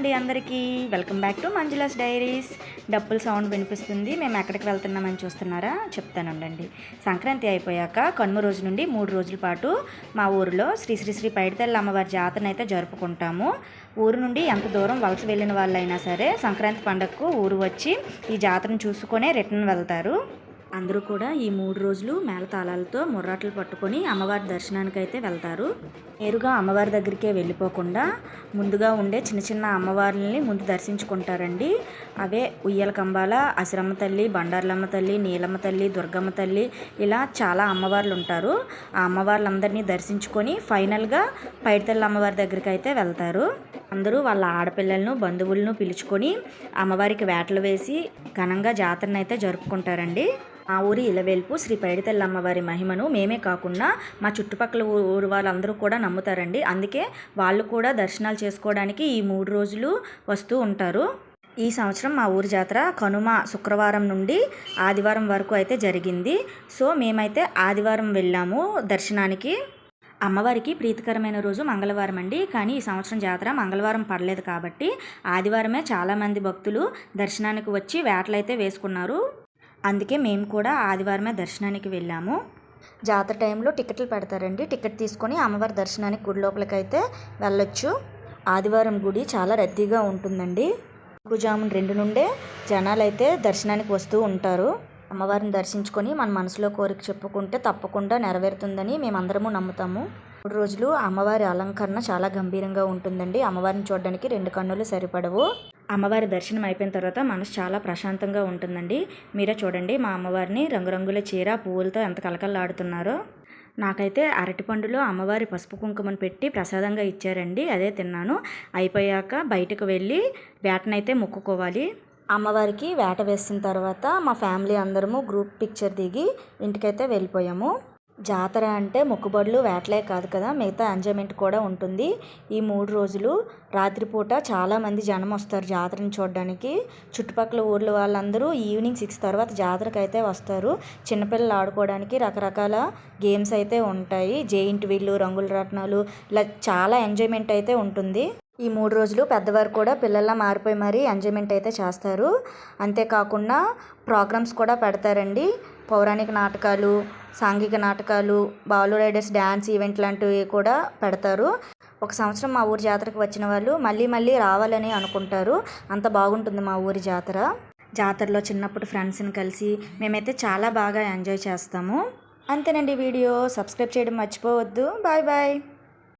అండి అందరికీ welcome back to Manjula's diaries. డప్పుల సౌండ్ వినిపిస్తుంది. మేము ఎక్కడికి వెళ్తున్నామని చూస్తున్నారా? చెప్తానుండండి. సంక్రాంతి అయిపోయాక కనుమ రోజు నుండి 3 రోజుల పాటు మా ఊరిలో శ్రీ శ్రీ శ్రీ పైడితల్లి అమ్మవారి జాతరను అయితే జరుపుకుంటాము. ఊరు నుండి ఎంత దూరం వలస వెళ్ళిన వాళ్ళైనా సరే సంక్రాంతి పండగకు ఊరు వచ్చి ఈ జాతరను చూసుకొనే రిటర్న్ వెళ్తారు. అందరూ కూడా ఈ 3 రోజులు మేళతాళాలతో ముర్రాట్లు పట్టుకొని అమ్మవారి దర్శనానికి అయితే వెళ్తారు. నేరుగా అమ్మవారి దగ్గరికే వెళ్ళిపోకుండా ముందుగా ఉండే చిన్న చిన్న అమ్మవార్లని ముందు దర్శించుకుంటారండి. అవే ఉయ్యాల కంబాల, అసిరమ్మ తల్లి, బండార్లమ్మ తల్లి, నీలమ్మ తల్లి, దుర్గమ్మ తల్లి, ఇలా చాలా అమ్మవార్లు ఉంటారు. ఆ అమ్మవార్లందరినీ దర్శించుకొని ఫైనల్గా పైడితల్లి అమ్మవారి దగ్గరికి అయితే వెళ్తారు. అందరూ వాళ్ళ ఆడపిల్లలను, బంధువులను పిలుచుకొని అమ్మవారికి వేటలు వేసి ఘనంగా జాతరను అయితే జరుపుకుంటారండి. మా ఊరి ఇలవేల్పు శ్రీ పైడితల్లి అమ్మవారి మహిమను మేమే కాకుండా మా చుట్టుపక్కల ఊరు వాళ్ళందరూ కూడా నమ్ముతారండి. అందుకే వాళ్ళు కూడా దర్శనాలు చేసుకోవడానికి ఈ 3 రోజులు వస్తూ ఉంటారు. ఈ సంవత్సరం మా ఊరి జాతర కనుమ శుక్రవారం నుండి ఆదివారం వరకు అయితే జరిగింది. సో మేమైతే ఆదివారం వెళ్ళాము దర్శనానికి. అమ్మవారికి ప్రీతికరమైన రోజు మంగళవారం అండి. కానీ ఈ సంవత్సరం జాతర మంగళవారం పడలేదు కాబట్టి ఆదివారమే చాలామంది భక్తులు దర్శనానికి వచ్చి వేటలైతే వేసుకున్నారు. అందుకే మేము కూడా ఆదివారమే దర్శనానికి వెళ్ళాము. జాతర టైంలో టికెట్లు పెడతారండి. టికెట్ తీసుకొని అమ్మవారి దర్శనానికి గుడి లోపలికి అయితే వెళ్ళొచ్చు. ఆదివారం గుడి చాలా రద్దీగా ఉంటుందండి. జామున్ 2 నుండే జనాలు అయితే దర్శనానికి వస్తూ ఉంటారు. అమ్మవారిని దర్శించుకొని మన మనసులో కోరిక చెప్పుకుంటే తప్పకుండా నెరవేరుతుందని మేమందరము నమ్ముతాము. 3 రోజులు అమ్మవారి అలంకరణ చాలా గంభీరంగా ఉంటుందండి. అమ్మవారిని చూడడానికి 2 కన్నులు సరిపడవు. అమ్మవారి దర్శనం అయిపోయిన తర్వాత మనసు చాలా ప్రశాంతంగా ఉంటుందండి. మీరే చూడండి మా అమ్మవారిని రంగురంగుల చీర, పువ్వులతో ఎంత కలకల్లాడుతున్నారో. నాకైతే అరటిపండులో అమ్మవారి పసుపు కుంకుమను పెట్టి ప్రసాదంగా ఇచ్చారండి. అదే తిన్నాను. అయిపోయాక బయటకు వెళ్ళి వేటనైతే మొక్కుకోవాలి. అమ్మవారికి వేట వేసిన తర్వాత మా ఫ్యామిలీ అందరము గ్రూప్ పిక్చర్ దిగి ఇంటికైతే వెళ్ళిపోయాము. జాతర అంటే మొక్కుబడులు వేటలే కాదు కదా, మిగతా ఎంజాయ్మెంట్ కూడా ఉంటుంది. ఈ 3 రోజులు రాత్రిపూట చాలామంది జనం వస్తారు జాతరని చూడడానికి. చుట్టుపక్కల ఊర్ల వాళ్ళందరూ ఈవినింగ్ 6 తర్వాత జాతరకు అయితే వస్తారు. చిన్నపిల్లలు ఆడుకోవడానికి రకరకాల గేమ్స్ అయితే ఉంటాయి. జెయింట్ వీళ్ళు, రంగుల రత్నాలు, ఇలా చాలా ఎంజాయ్మెంట్ అయితే ఉంటుంది. ఈ 3 రోజులు పెద్దవారు కూడా పిల్లల్లా మారిపోయి మరీ ఎంజాయ్మెంట్ అయితే చేస్తారు. అంతేకాకుండా ప్రోగ్రామ్స్ కూడా పెడతారండి. పౌరాణిక నాటకాలు, సాంఘిక నాటకాలు, బాలు రైడర్స్ డ్యాన్స్ ఈవెంట్ లాంటివి కూడా పెడతారు. ఒక సంవత్సరం మా ఊరి జాతరకు వచ్చిన వాళ్ళు మళ్ళీ మళ్ళీ రావాలని అనుకుంటారు. అంత బాగుంటుంది మా ఊరి జాతర. జాతరలో చిన్నప్పుడు ఫ్రెండ్స్ని కలిసి మేమైతే చాలా బాగా ఎంజాయ్ చేస్తాము. అంతేనండి వీడియో. సబ్స్క్రైబ్ చేయడం మర్చిపోవద్దు. Bye bye.